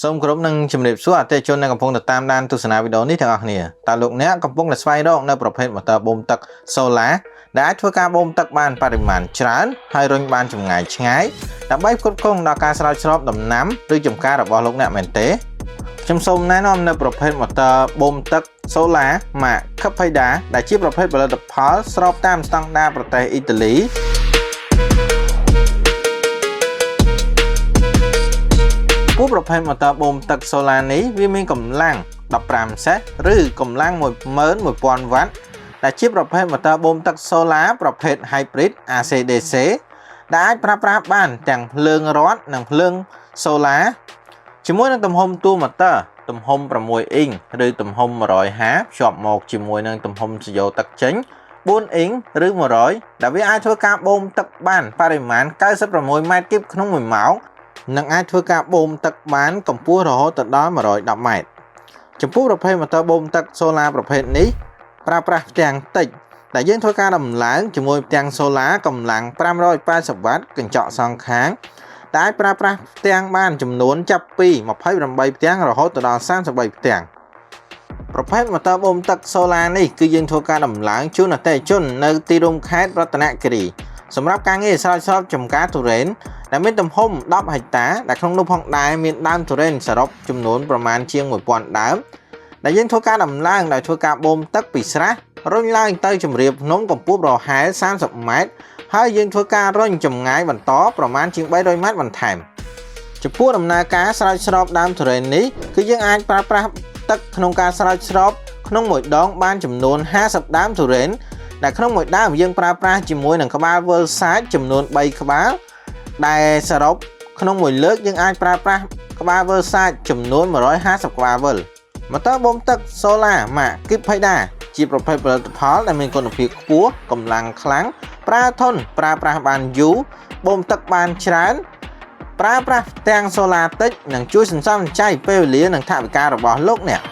សូមគោរពនឹងជំរាបសួរអតិថិជនដែលកំពុងតាមដានទស្សនាវីដេអូនេះទាំងអស់គ្នាតើលោកអ្នកកំពុងតែស្វែងរកនៅប្រភេទម៉ូទ័របូមទឹក Solar ដែលអាចធ្វើការបូមទឹកបានបរិមាណច្រើនហើយរុញបានចម្ងាយឆ្ងាយដើម្បីផ្គត់ផ្គង់ដល់ការស្រោចស្រពដំណាំឬចម្ការរបស់លោកអ្នកមែនទេខ្ញុំសូមណែនាំនៅប្រភេទម៉ូទ័របូមទឹក Solar ម៉ាក Capeda ដែលជាប្រភេទផលិតផលស្របតាមស្តង់ដារប្រទេសអ៊ីតាលីពូប្រភេទម៉ូទ័របូមទឹក Solar នេះវាមានកម្លាំង15សេសឬកម្លាំង 11000 វ៉ាត់ដែលជាប្រភេទម៉ូទ័របូមទឹក Solar ប្រភេទ Hybrid AC/DC ដែលអាចប្រើប្រាស់បានទាំងភ្លើងរ៉ាត់និងភ្លើង Solar ជាមួយនឹងទំហំតួម៉ូទ័រទំហំ6អ៊ីងឬទំហំ150ភ្ជាប់មកជាមួយនឹងទំហំសយោទឹកចេញ4អ៊ីងឬ100ដែលវាអាចធ្វើការបូមទឹកបានបរិមាណ96ម៉ែត្រគីបក្នុង1ម៉ោងនិងអាចធ្វើការបូមទឹកបានកម្ពស់រហូតដល់110ម៉ែត្រចំពោះប្រភេទម៉ូទ័របូមទឹក Solar ប្រភេទនេះប្រើប្រាស់ផ្ទាំងតិចដែលយើងធ្វើការដំឡើងជាមួយផ្ទាំង Solar កម្លាំង580វ៉ាត់កញ្ចក់សងខាងដែលអាចប្រើប្រាស់ផ្ទាំងបានចំនួនចាប់ពី28ផ្ទាំងរហូតដល់33ផ្ទាំងប្រភេទម៉ូទ័របូមទឹក Solar នេះគឺយើងធ្វើការដំឡើងជូនអតិថិជននៅទីរួមខេត្តរតនគិរីសម្រាប់ការងារស្រោចស្រពចម្ការទុរេនដែលមានទំហំ10ហិកតាដែលក្នុងនោះផងដែរមានដើមទុរេនសរុបចំនួនប្រមាណជាង1000ដើមដែលយើងធ្វើការដំឡើងដោយធ្វើការបូមទឹកពីស្រះរុញឡើងទៅជម្រាលភ្នំកម្ពស់ប្រហែល30ម៉ែត្រហើយយើងធ្វើការរុញចម្ងាយបន្តប្រមាណជាង300ម៉ែត្របន្ថែមចំពោះដំណើរការស្រោចស្រពដើមទុរេននេះគឺយើងអាចប្រើប្រាស់ទឹកក្នុងការស្រោចស្រពក្នុងមួយដងបានចំនួន50ដើមទុរេនដែលក្នុងមួយដើមយើងប្រើប្រាស់ជាមួយនឹងក្បាលវិលសាច់ចំនួន3ក្បាលដែលសរុបក្នុងមួយលើកយើងអាចប្រើប្រាស់ក្បាលវិលសាច់ចំនួន150ក្បាលវិលម៉ូទ័របូមទឹក Solar ម៉ាក Capeda ជាប្រភេទផលិតផលដែលមានគុណភាពខ្ពស់កម្លាំងខ្លាំងប្រើធន់ប្រើប្រាស់បានយូរបូមទឹកបានច្រើនប្រើប្រាស់ទាំង Solar តិចនិងជួយសន្សំសំចៃពេលវេលានិងថវិការបស់លោកអ្នក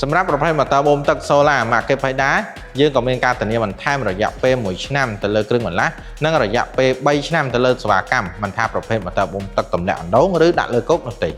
សម្រាប់ប្រភេទម៉ូទ័របូមទឹក Solar ម៉ាក Capeda យើងក៏មានការធានាបន្ថែមរយៈពេល1ឆ្នាំទៅលើគ្រឿងបន្លាស់និងរយៈពេល3ឆ្នាំទៅលើសេវាកម្មមិនថាប្រភេទម៉ូទ័របូមទឹកទម្លាក់អណ្ដូងឬដាក់លើគោកនោះទេ